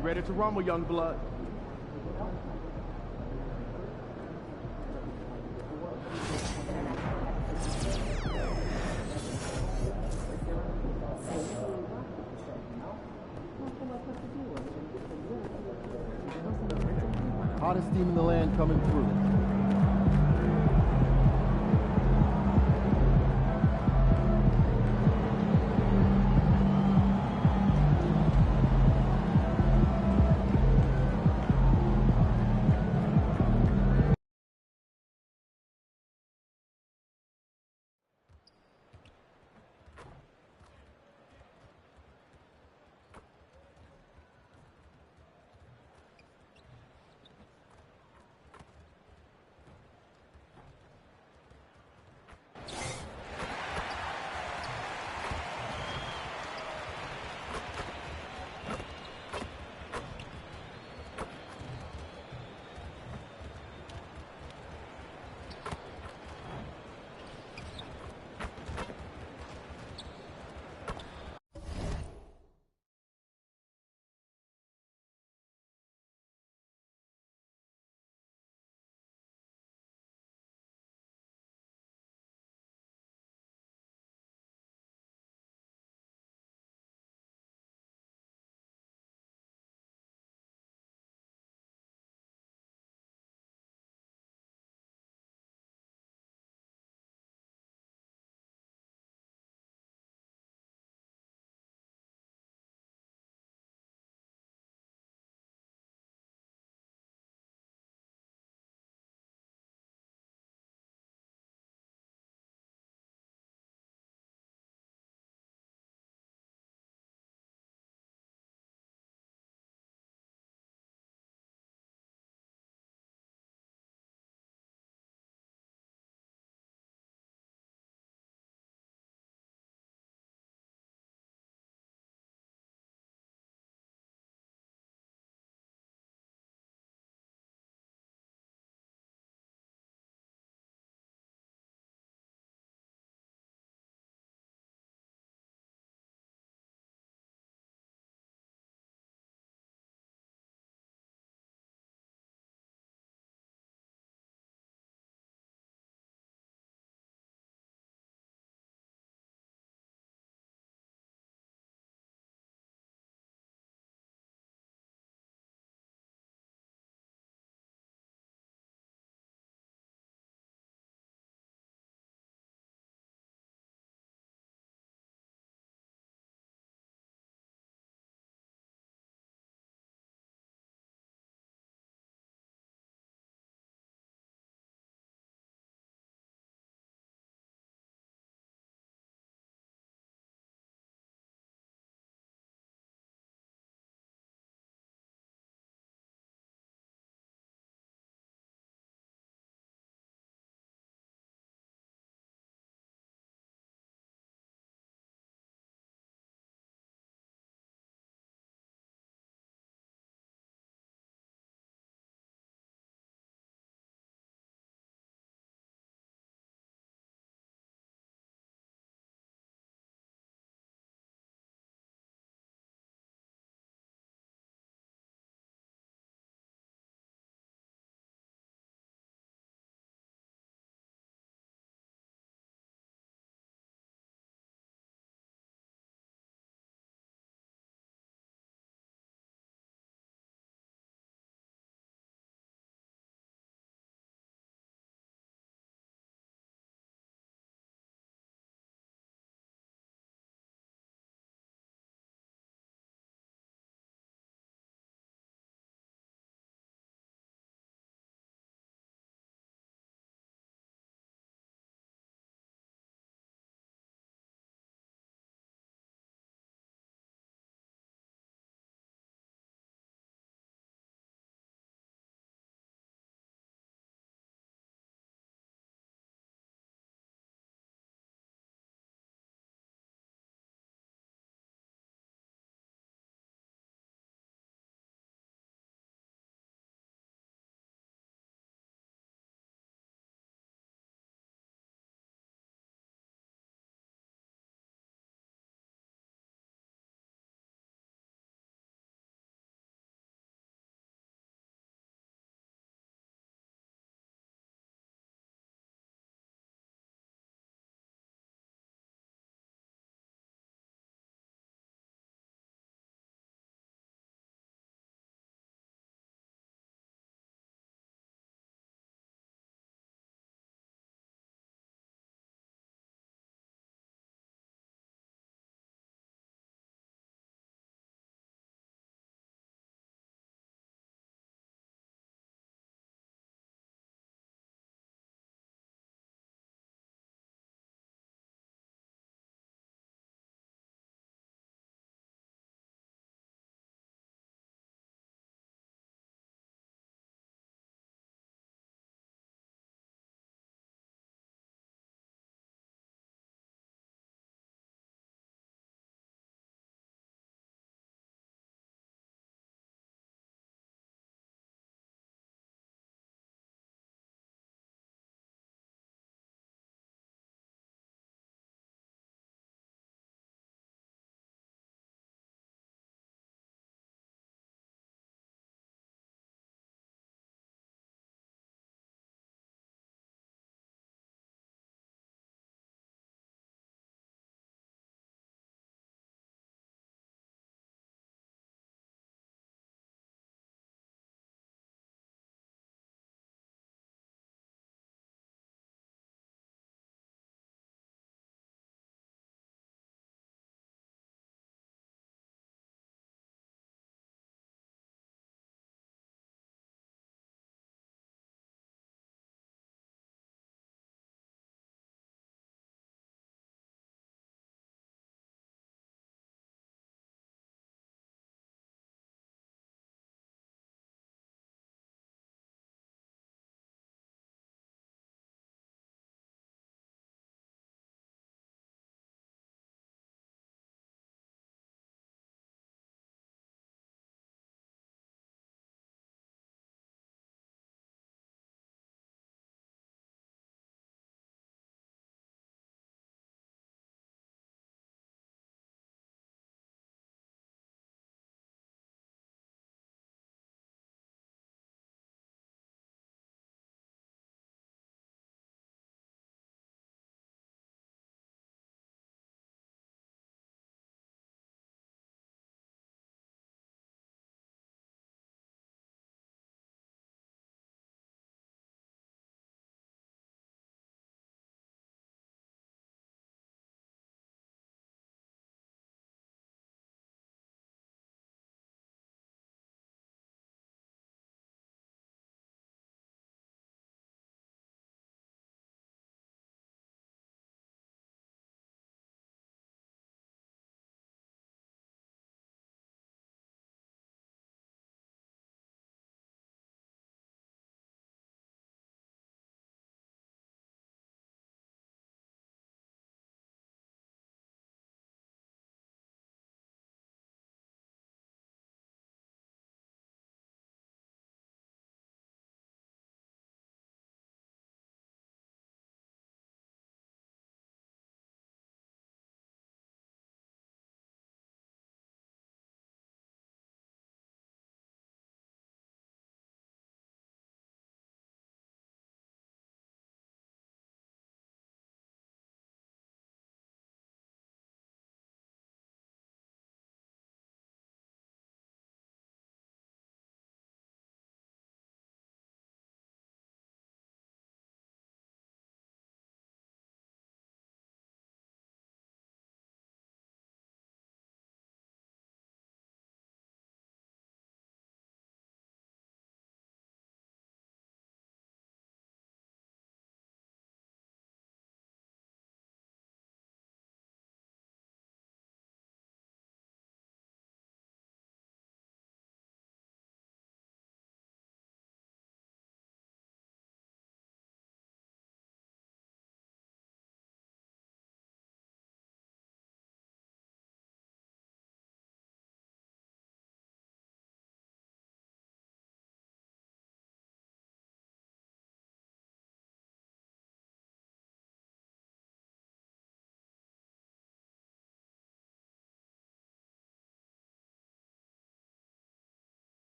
Get ready to rumble, young blood. Hottest team in the land coming through.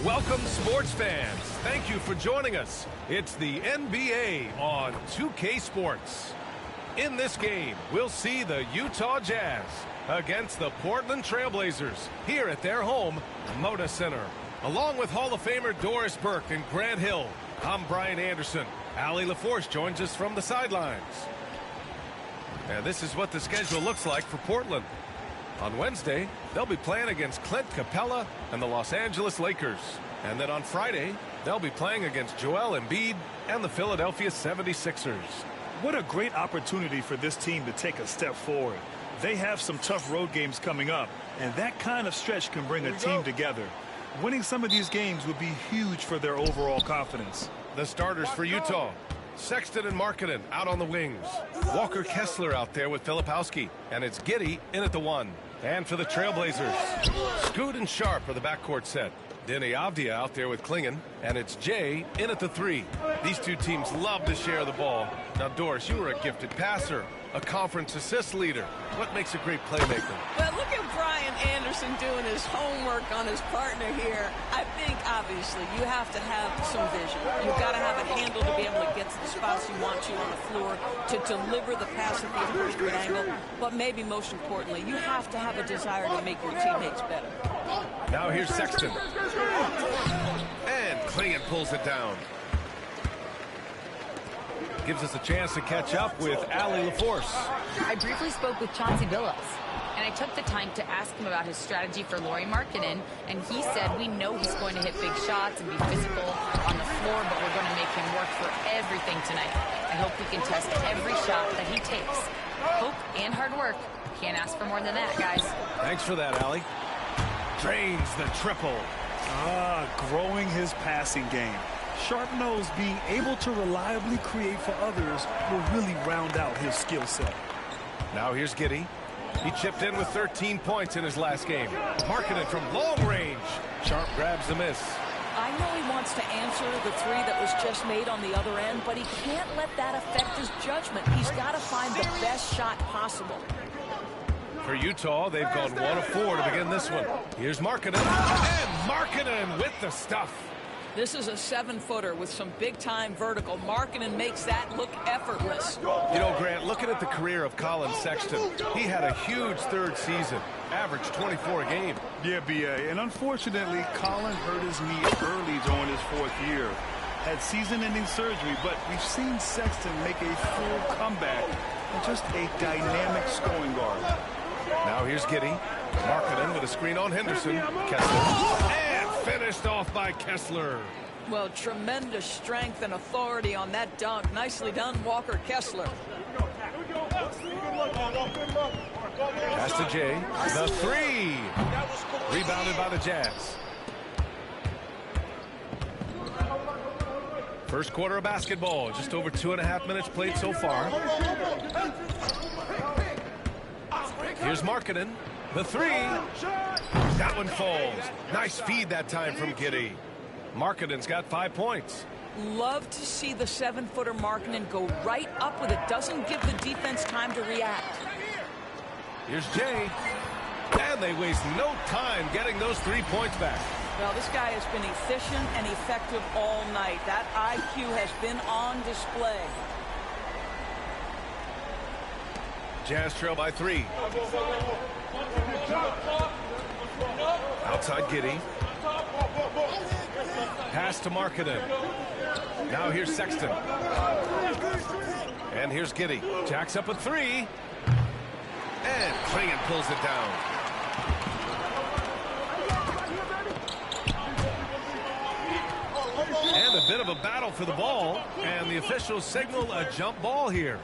Welcome, sports fans. Thank you for joining us. It's the NBA on 2K Sports. In this game, we'll see the Utah Jazz against the Portland Trailblazers here at their home, Moda Center. Along with Hall of Famer Doris Burke and Grant Hill, I'm Brian Anderson. Allie LaForce joins us from the sidelines. And this is what the schedule looks like for Portland. On Wednesday, they'll be playing against Clint Capella and the Los Angeles Lakers. And then on Friday, they'll be playing against Joel Embiid and the Philadelphia 76ers. What a great opportunity for this team to take a step forward. They have some tough road games coming up, and that kind of stretch can bring a team together. Winning some of these games would be huge for their overall confidence. The starters for Utah: Sexton and Markkanen out on the wings. Walker Kessler out there with Filipowski. And it's Giddey in at the 1. And for the Trailblazers, Scoot and Sharp are the backcourt set. Denny Avdia out there with Klingon. And it's Jay in at the 3. These two teams love to share the ball. Now, Doris, you were a gifted passer, a conference assist leader. What makes a great playmaker? Well, look at Brian Anderson doing his homework on his partner here. I think, obviously, you have to have some vision. You've got to have a handle to be able to get to the spots you want to on the floor, to deliver the pass at the first good angle. But maybe most importantly, you have to have a desire to make your teammates better. Now here's Sexton. And Klingon pulls it down. Gives us a chance to catch up with Allie LaForce. I briefly spoke with Chauncey Billups, and I took the time to ask him about his strategy for Lauri Markkanen, and he said we know he's going to hit big shots and be physical on the floor, but we're going to make him work for everything tonight. I hope we can test every shot that he takes. Hope and hard work. Can't ask for more than that, guys. Thanks for that, Allie. Drains the triple. Growing his passing game. Sharp knows being able to reliably create for others will really round out his skill set. Now here's Giddey. He chipped in with 13 points in his last game. Markkanen from long range. Sharp grabs the miss. I know he wants to answer the 3 that was just made on the other end, but he can't let that affect his judgment. He's got to find the best shot possible. For Utah, they've gone 1 of 4 to begin this one. Here's Markkanen. And Markkanen with the stuff. This is a 7-footer with some big-time vertical. Markkanen makes that look effortless. You know, Grant, looking at the career of Colin Sexton, he had a huge 3rd season, averaged 24 a game. Yeah, B.A., and unfortunately, Colin hurt his knee early during his 4th year. Had season-ending surgery, but we've seen Sexton make a full comeback and just a dynamic scoring guard. Now here's Giddey. Markkanen with a screen on Henderson. Kessler. And finished off by Kessler. Well, tremendous strength and authority on that dunk. Nicely done, Walker Kessler. Pass to Jay. The 3. Rebounded by the Jazz. First quarter of basketball. Just over 2.5 minutes played so far. Here's Markkanen. The 3. That one falls. Nice feed that time from Giddey. Markkanen's got 5 points. Love to see the 7-footer Markkanen go right up with it. Doesn't give the defense time to react. Here's Jay. And they waste no time getting those 3 points back. Well, this guy has been efficient and effective all night. That IQ has been on display. Jazz trail by 3. Outside Giddey. Pass to Markkanen. Now here's Sexton. And here's Giddey. Jacks up a 3. And Klingon pulls it down. And a bit of a battle for the ball. And the officials signal a jump ball here.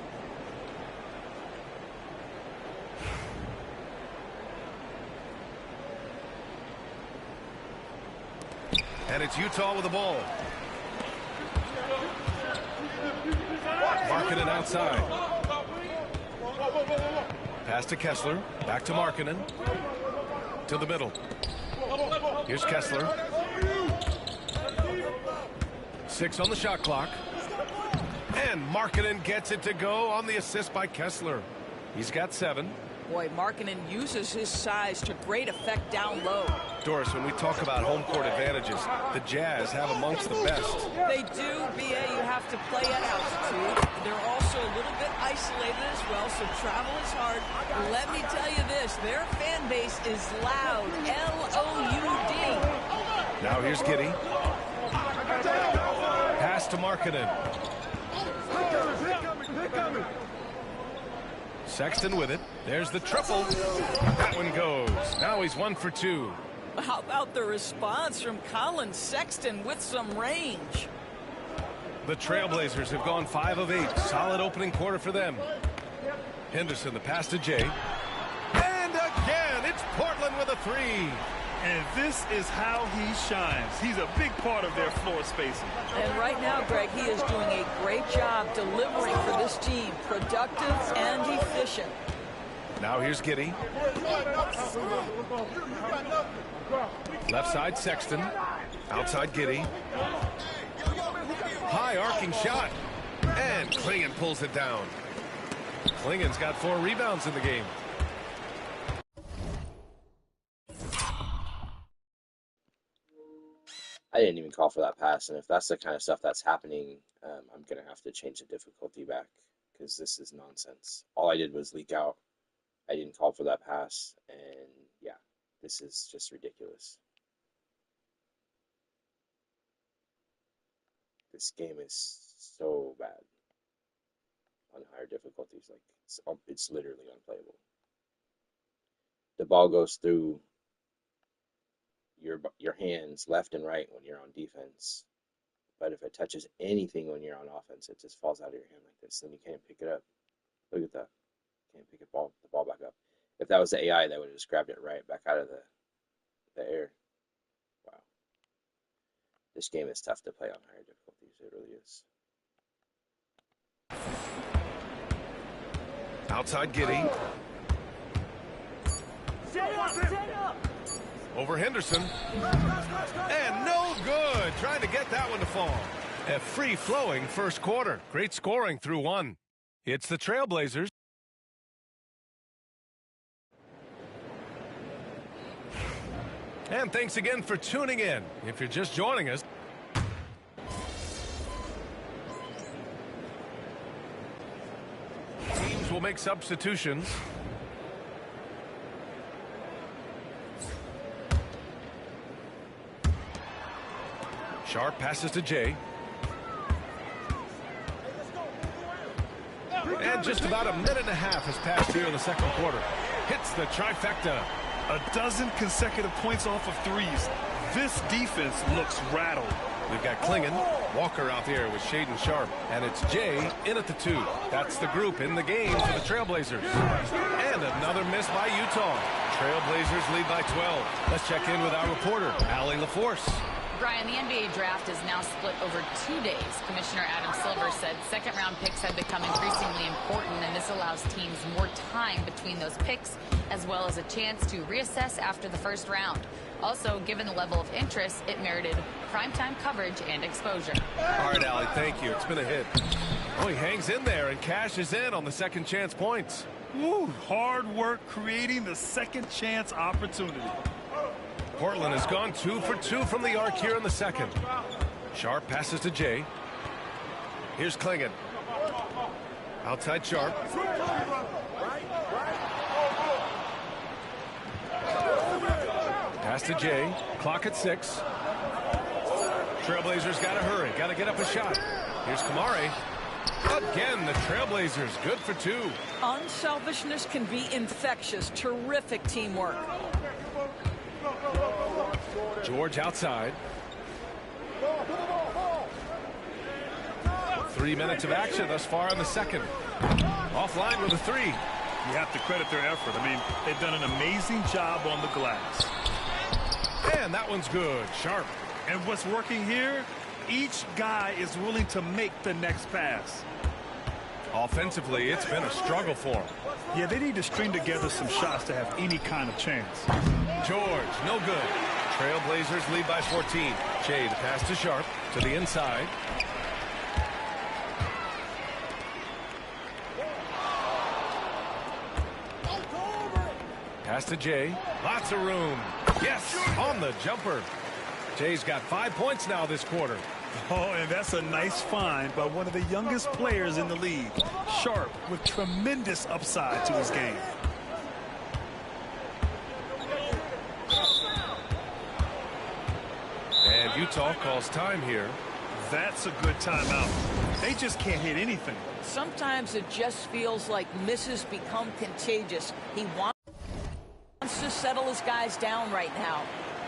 And it's Utah with the ball. Markkanen outside. Pass to Kessler. Back to Markkanen. To the middle. Here's Kessler. 6 on the shot clock. And Markkanen gets it to go on the assist by Kessler. He's got 7. Boy, Markkanen uses his size to great effect down low. Doris, when we talk about home court advantages, the Jazz have amongst the best. They do, B.A. You have to play at altitude. They're also a little bit isolated as well, so travel is hard. Let me tell you this, their fan base is loud, L-O-U-D. Now here's Giddey. Pass to Markkanen. Sexton with it. There's the triple. That one goes. Now he's 1 for 2. How about the response from Colin Sexton with some range? The Trailblazers have gone 5 of 8. Solid opening quarter for them. Henderson, the pass to Jay. And again, it's Portland with a 3. And this is how he shines. He's a big part of their floor spacing. And right now, Greg, he is doing a great job delivering for this team. Productive and efficient. Now here's Giddey. Left side, Sexton. Outside, Giddey. High arcing shot. And Klingon pulls it down. Klingon's got 4 rebounds in the game. I didn't even call for that pass, and if that's the kind of stuff that's happening, I'm going to have to change the difficulty back, because this is nonsense. All I did was leak out. I didn't call for that pass, and yeah, this is just ridiculous. This game is so bad on higher difficulties. Like, it's literally unplayable. The ball goes through your hands left and right when you're on defense, but if it touches anything when you're on offense, it just falls out of your hand like this, then you can't pick it up. Look at that. Can't pick the ball back up. If that was the AI, that would have just grabbed it right back out of the air. Wow. This game is tough to play on higher difficulties. It really is. Outside Giddey. Over Henderson. And no good. Trying to get that one to fall. A free-flowing first quarter. Great scoring through 1. It's the Trailblazers. And thanks again for tuning in. If you're just joining us, teams will make substitutions. Sharp passes to Jay. And just about a minute and a half has passed here in the second quarter. Hits the trifecta. A dozen consecutive points off of threes. This defense looks rattled. We've got Klingon, Walker out there with Shaedon Sharpe, and it's Jay in at the 2. That's the group in the game for the Trailblazers. And another miss by Utah. Trailblazers lead by 12. Let's check in with our reporter, Allie LaForce. Brian, the NBA draft is now split over 2 days. Commissioner Adam Silver said second-round picks have become increasingly important, and this allows teams more time between those picks, as well as a chance to reassess after the first round. Also, given the level of interest, it merited primetime coverage and exposure. All right, Allie, thank you. It's been a hit. Oh, he hangs in there and cashes in on the second chance points. Woo, hard work creating the second chance opportunity. Portland has gone 2 for 2 from the arc here in the second. Sharp passes to Jay. Here's Klingon. Outside Sharp. Pass to Jay. Clock at 6. Trailblazers got to hurry. Got to get up a shot. Here's Kamari. Again, the Trailblazers good for 2. Unselfishness can be infectious. Terrific teamwork. George outside. 3 minutes of action thus far in the second. Offline with a 3. You have to credit their effort. I mean, they've done an amazing job on the glass. And that one's good. Sharp. And what's working here, each guy is willing to make the next pass. Offensively, it's been a struggle for them. Yeah, they need to string together some shots to have any kind of chance. George, no good. Trailblazers lead by 14. Jay, the pass to Sharp, to the inside. Pass to Jay. Lots of room. Yes, on the jumper. Jay's got 5 points now this quarter. Oh, and that's a nice find by one of the youngest players in the league. Sharp with tremendous upside to his game. And Utah calls time here. That's a good timeout. They just can't hit anything. Sometimes it just feels like misses become contagious. He wants to settle his guys down right now.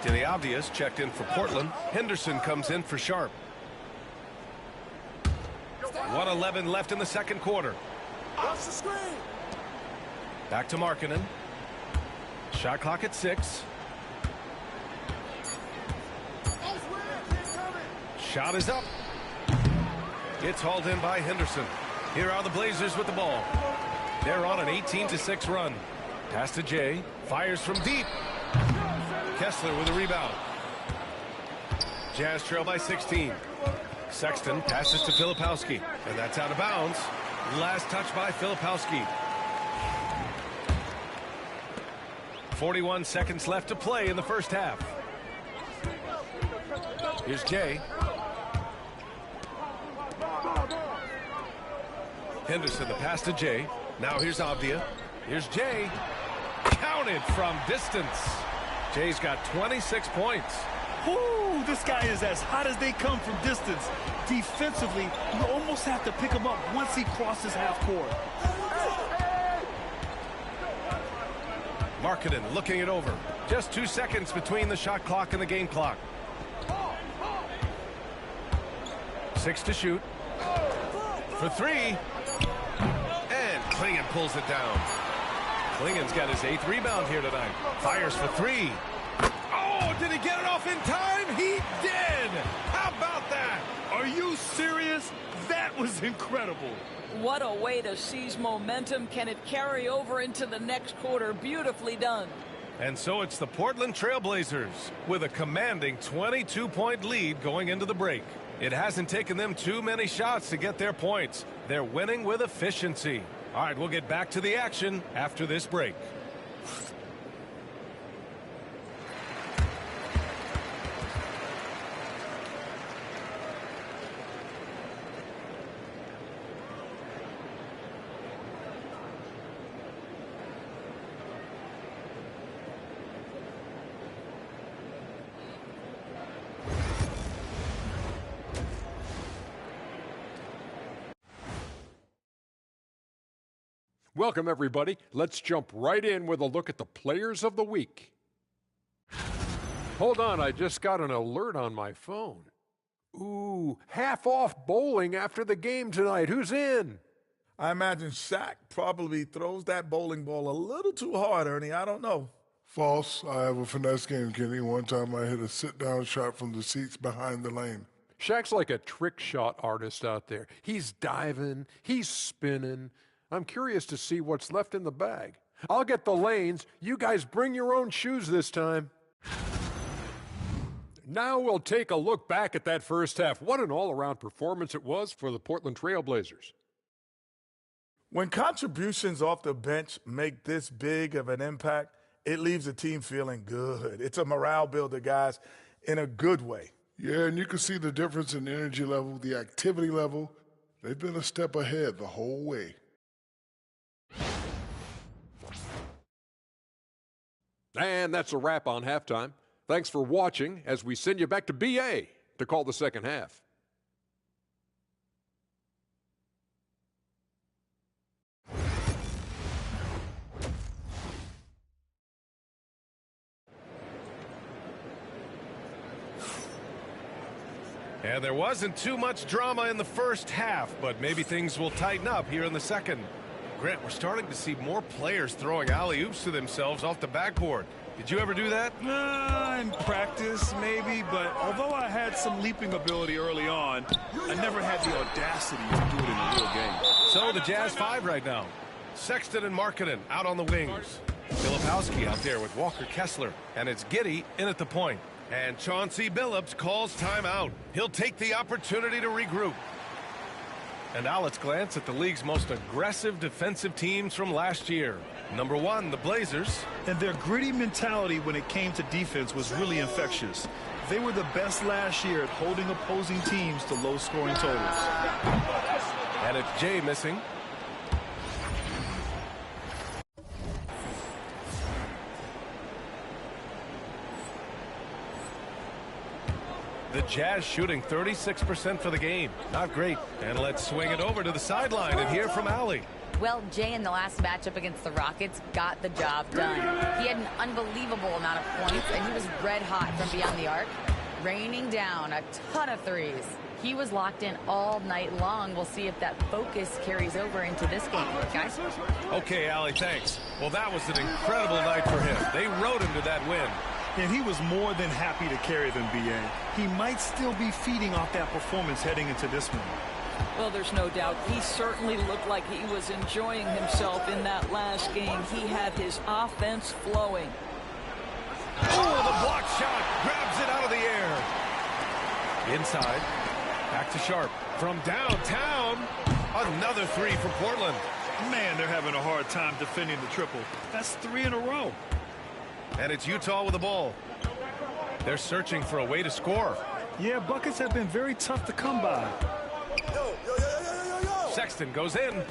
DEMIGOD checked in for Portland. Henderson comes in for Sharp. 1:11 left in the second quarter. Back to Markkanen. Shot clock at 6. Shot is up. It's hauled in by Henderson. Here are the Blazers with the ball. They're on an 18-6 run. Pass to Jay. Fires from deep. Kessler with a rebound. Jazz trail by 16. Sexton passes to Filipowski, and that's out of bounds. Last touch by Filipowski. 41 seconds left to play in the first half. Here's Jay. Henderson, the pass to Jay. Now here's Avdia. Here's Jay. Counted from distance. Jay's got 26 points. Ooh, this guy is as hot as they come from distance. Defensively, you almost have to pick him up once he crosses half court. Markkanen looking it over. Just 2 seconds between the shot clock and the game clock. 6 to shoot. For 3. And Klingon pulls it down. Klingon's got his 8th rebound here tonight. Fires for 3. Oh, did he get it off in time? He did! How about that? Are you serious? That was incredible. What a way to seize momentum. Can it carry over into the next quarter? Beautifully done. And so it's the Portland Trail Blazers with a commanding 22-point lead going into the break. It hasn't taken them too many shots to get their points. They're winning with efficiency. All right, we'll get back to the action after this break. Welcome, everybody. Let's jump right in with a look at the players of the week. Hold on, I just got an alert on my phone. Ooh, half off bowling after the game tonight. Who's in? I imagine Shaq probably throws that bowling ball a little too hard, Ernie. I don't know. False. I have a finesse game, Kenny. One time I hit a sit-down shot from the seats behind the lane. Shaq's like a trick shot artist out there. He's diving, he's spinning. I'm curious to see what's left in the bag. I'll get the lanes. You guys bring your own shoes this time. Now we'll take a look back at that first half. What an all-around performance it was for the Portland Trail Blazers. When contributions off the bench make this big of an impact, it leaves the team feeling good. It's a morale builder, guys, in a good way. Yeah, and you can see the difference in energy level, the activity level. They've been a step ahead the whole way. And that's a wrap on halftime. Thanks for watching as we send you back to BA to call the second half. And there wasn't too much drama in the first half, but maybe things will tighten up here in the second. Grant, we're starting to see more players throwing alley-oops to themselves off the backboard. Did you ever do that? In practice, maybe, but although I had some leaping ability early on, I never had the audacity to do it in a real game. So the Jazz 5 right now. Sexton and Markkanen out on the wings. Filipowski out there with Walker Kessler, and it's Giddey in at the point. And Chauncey Billups calls timeout. He'll take the opportunity to regroup. And now let's glance at the league's most aggressive defensive teams from last year. Number 1, the Blazers. And their gritty mentality when it came to defense was really infectious. They were the best last year at holding opposing teams to low-scoring totals. And it's Jay missing. The Jazz shooting 36% for the game. Not great. And let's swing it over to the sideline and hear from Allie. Well, Jay in the last matchup against the Rockets got the job done. He had an unbelievable amount of points, and he was red hot from beyond the arc, raining down a ton of threes. He was locked in all night long. We'll see if that focus carries over into this game, guys. Okay, Allie, thanks. Well, that was an incredible night for him. They rode him to that win. And he was more than happy to carry them, B.A. He might still be feeding off that performance heading into this one. Well, there's no doubt. He certainly looked like he was enjoying himself in that last game. He had his offense flowing. Oh, the block shot. Grabs it out of the air. Inside. Back to Sharp. From downtown. Another three for Portland. Man, they're having a hard time defending the triple. That's 3 in a row. And it's Utah with the ball. They're searching for a way to score. Yeah, buckets have been very tough to come by. Sexton goes in.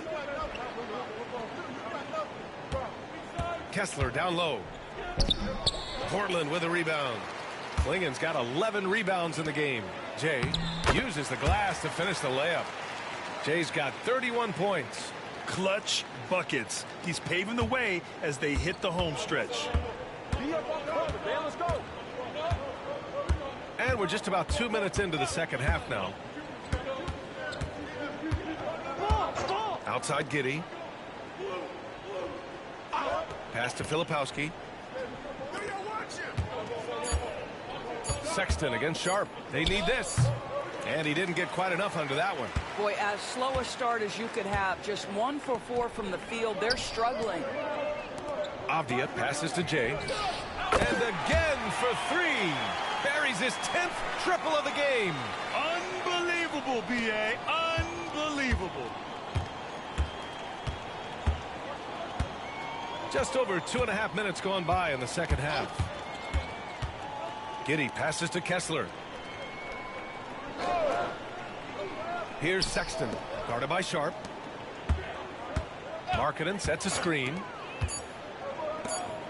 Kessler down low. Portland with a rebound. Klingen's got 11 rebounds in the game. Jay uses the glass to finish the layup. Jay's got 31 points. Clutch buckets. He's paving the way as they hit the home stretch. And we're just about 2 minutes into the second half now. Outside Giddey. Pass to Filipowski. Sexton against Sharp. They need this. And he didn't get quite enough under that one. Boy, as slow a start as you could have. Just 1 for 4 from the field. They're struggling. Avdia passes to Jay. And again for 3. Buries his 10th triple of the game. Unbelievable, B.A. Unbelievable. Just over 2.5 minutes gone by in the second half. Giddey passes to Kessler. Here's Sexton, guarded by Sharp. Markkanen sets a screen.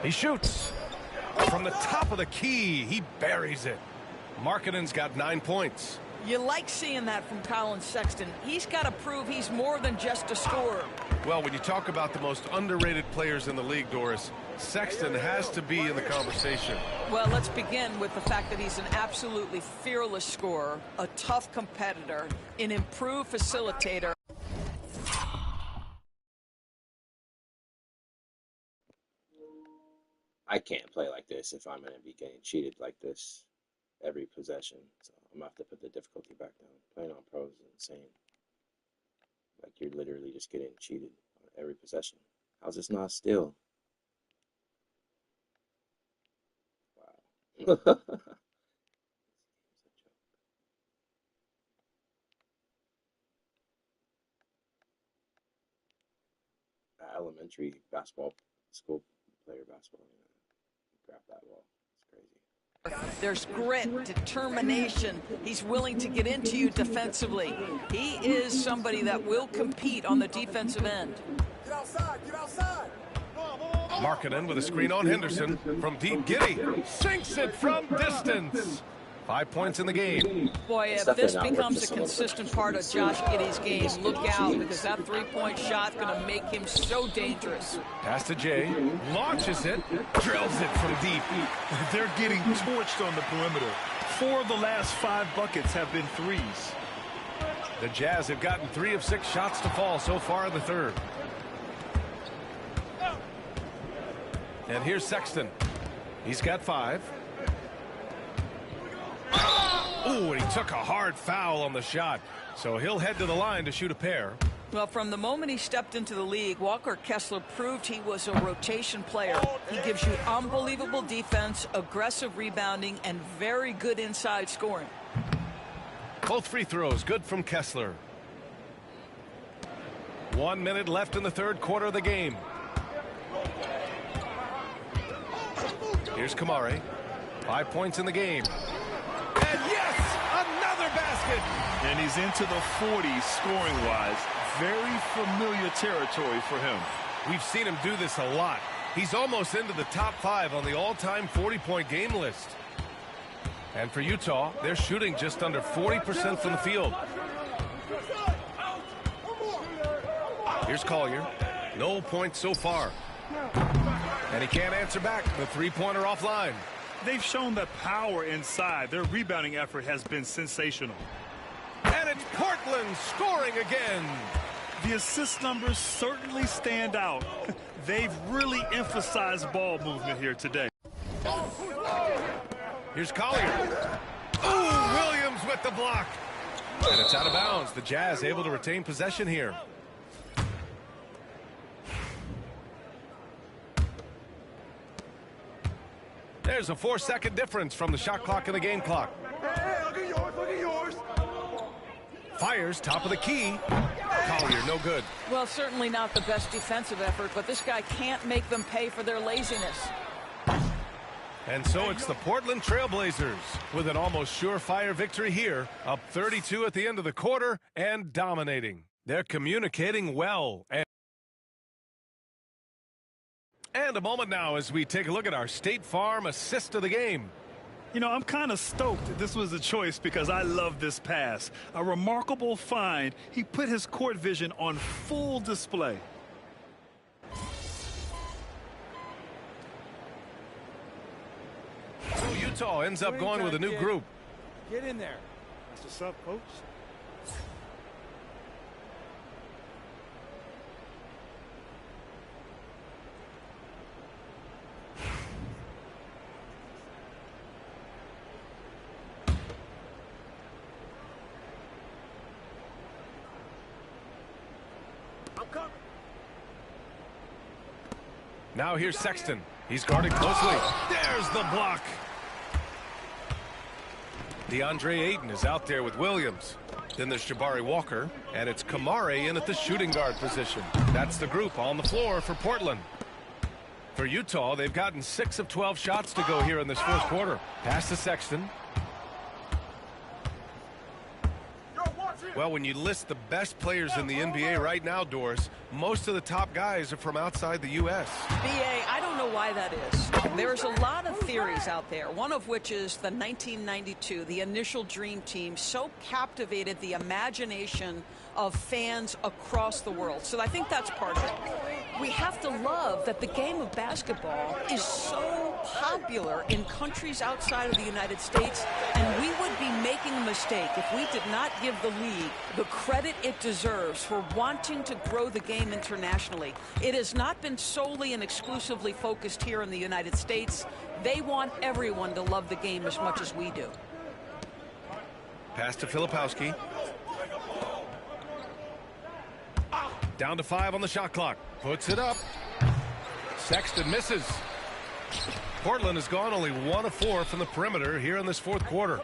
He shoots. From the top of the key, he buries it. Markkanen's got 9 points. You like seeing that from Colin Sexton. He's got to prove he's more than just a scorer. Well, when you talk about the most underrated players in the league, Doris, Sexton has to be in the conversation. Well, let's begin with the fact that he's an absolutely fearless scorer, a tough competitor, an improved facilitator. I can't play like this if I'm going to be getting cheated like this every possession. So I'm going to have to put the difficulty back down. Playing on pros is insane. Like, you're literally just getting cheated on every possession. How's this not a steal? Wow. Elementary basketball, school player basketball, you know, grab that ball. It's crazy. There's grit, determination. He's willing to get into you defensively. He is somebody that will compete on the defensive end. Get outside, get outside. Markkanen with a screen on Henderson from deep. Giddey sinks it from distance. 5 points in the game. Boy, if this becomes a consistent part of Josh Giddey's game, look out, because that three-point shot's going to make him so dangerous. Pass to Jay, launches it, drills it from deep. They're getting torched on the perimeter. 4 of the last 5 buckets have been threes. The Jazz have gotten 3 of 6 shots to fall so far in the third. And here's Sexton. He's got 5. Ooh, and he took a hard foul on the shot. So he'll head to the line to shoot a pair. Well, from the moment he stepped into the league, Walker Kessler proved he was a rotation player. He gives you unbelievable defense, aggressive rebounding, and very good inside scoring. Both free throws good from Kessler. 1 minute left in the third quarter of the game. Here's Kamare. 5 points in the game. And yes, another basket. And he's into the 40s scoring-wise. Very familiar territory for him. We've seen him do this a lot. He's almost into the top 5 on the all-time 40-point game list. And for Utah, they're shooting just under 40% from the field. Here's Collier. No points so far. And he can't answer back. The three-pointer offline. They've shown the power inside. Their rebounding effort has been sensational. And it's Portland scoring again. The assist numbers certainly stand out. They've really emphasized ball movement here today. Here's Collier. Ooh, Williams with the block. And it's out of bounds. The Jazz able to retain possession here. There's a 4-second difference from the shot clock and the game clock. Hey, look at yours, look at yours. Fires, top of the key. Collier, no good. Well, certainly not the best defensive effort, but this guy can't make them pay for their laziness. And so it's the Portland Trailblazers with an almost surefire victory here, up 32 at the end of the quarter and dominating. They're communicating well. And a moment now as we take a look at our State Farm assist of the game. You know, I'm kind of stoked this was a choice because I love this pass. A remarkable find. He put his court vision on full display. So Utah ends up going with a new group. Get in there. That's what's up, coach. Now here's Sexton. He's guarded closely. There's the block. DeAndre Ayton is out there with Williams. Then there's Jabari Walker, and it's Kamare in at the shooting guard position. That's the group on the floor for Portland. For Utah, they've gotten 6 of 12 shots to go here in this first quarter. Pass to Sexton. Well, when you list the best players in the NBA right now, Doris, most of the top guys are from outside the U.S. B.A., I don't know why that is. There's a lot of theories out there, one of which is the 1992, the initial Dream Team, so captivated the imagination of fans across the world. So I think that's part of it. We have to love that the game of basketball is so popular in countries outside of the United States, and we would be making a mistake if we did not give the league the credit it deserves for wanting to grow the game internationally. It has not been solely and exclusively focused here in the United States. They want everyone to love the game as much as we do. Pass to Filipowski. Down to 5 on the shot clock. Puts it up. Sexton misses. Portland has gone only 1 of 4 from the perimeter here in this fourth quarter.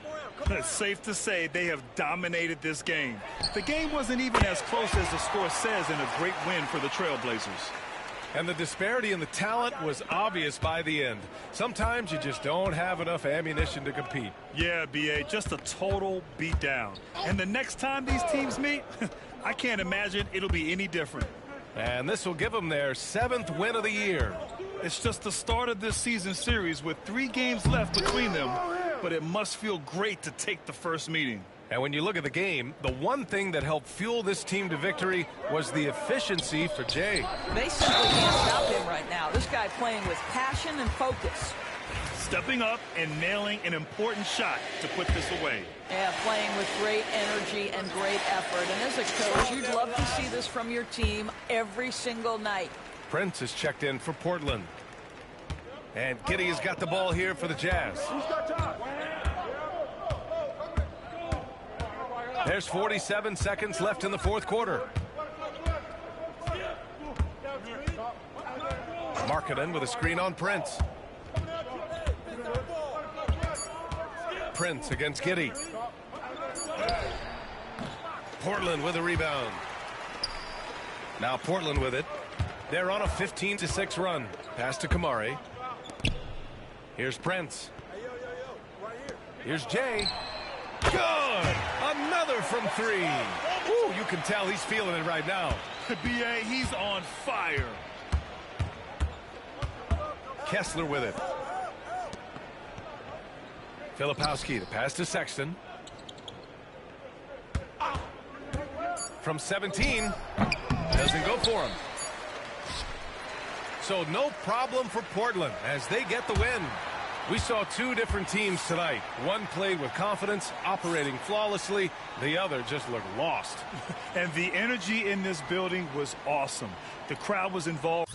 It's safe to say they have dominated this game. The game wasn't even as close as the score says in a great win for the Trailblazers. And the disparity in the talent was obvious by the end. Sometimes you just don't have enough ammunition to compete. Yeah, B.A., just a total beatdown. And the next time these teams meet, I can't imagine it'll be any different. And this will give them their 7th win of the year. It's just the start of this season series with 3 games left between them, but it must feel great to take the first meeting. And when you look at the game, the one thing that helped fuel this team to victory was the efficiency for Jay. They simply can't stop him right now. This guy playing with passion and focus. Stepping up and nailing an important shot to put this away. Yeah, playing with great energy and great effort. And as a coach, you'd love to see this from your team every single night. Prince is checked in for Portland. And Giddey has got the ball here for the Jazz. There's 47 seconds left in the fourth quarter. Markkanen with a screen on Prince. Prince against Giddey. Portland with a rebound. Now Portland with it. They're on a 15-6 run. Pass to Kamare. Here's Prince. Here's Jay. Good! Another from three. Ooh, you can tell he's feeling it right now. B.A., he's on fire. Kessler with it. Filipowski, the pass to Sexton. From 17. Doesn't go for him. So no problem for Portland as they get the win. We saw two different teams tonight. One played with confidence, operating flawlessly. The other just looked lost. And the energy in this building was awesome. The crowd was involved.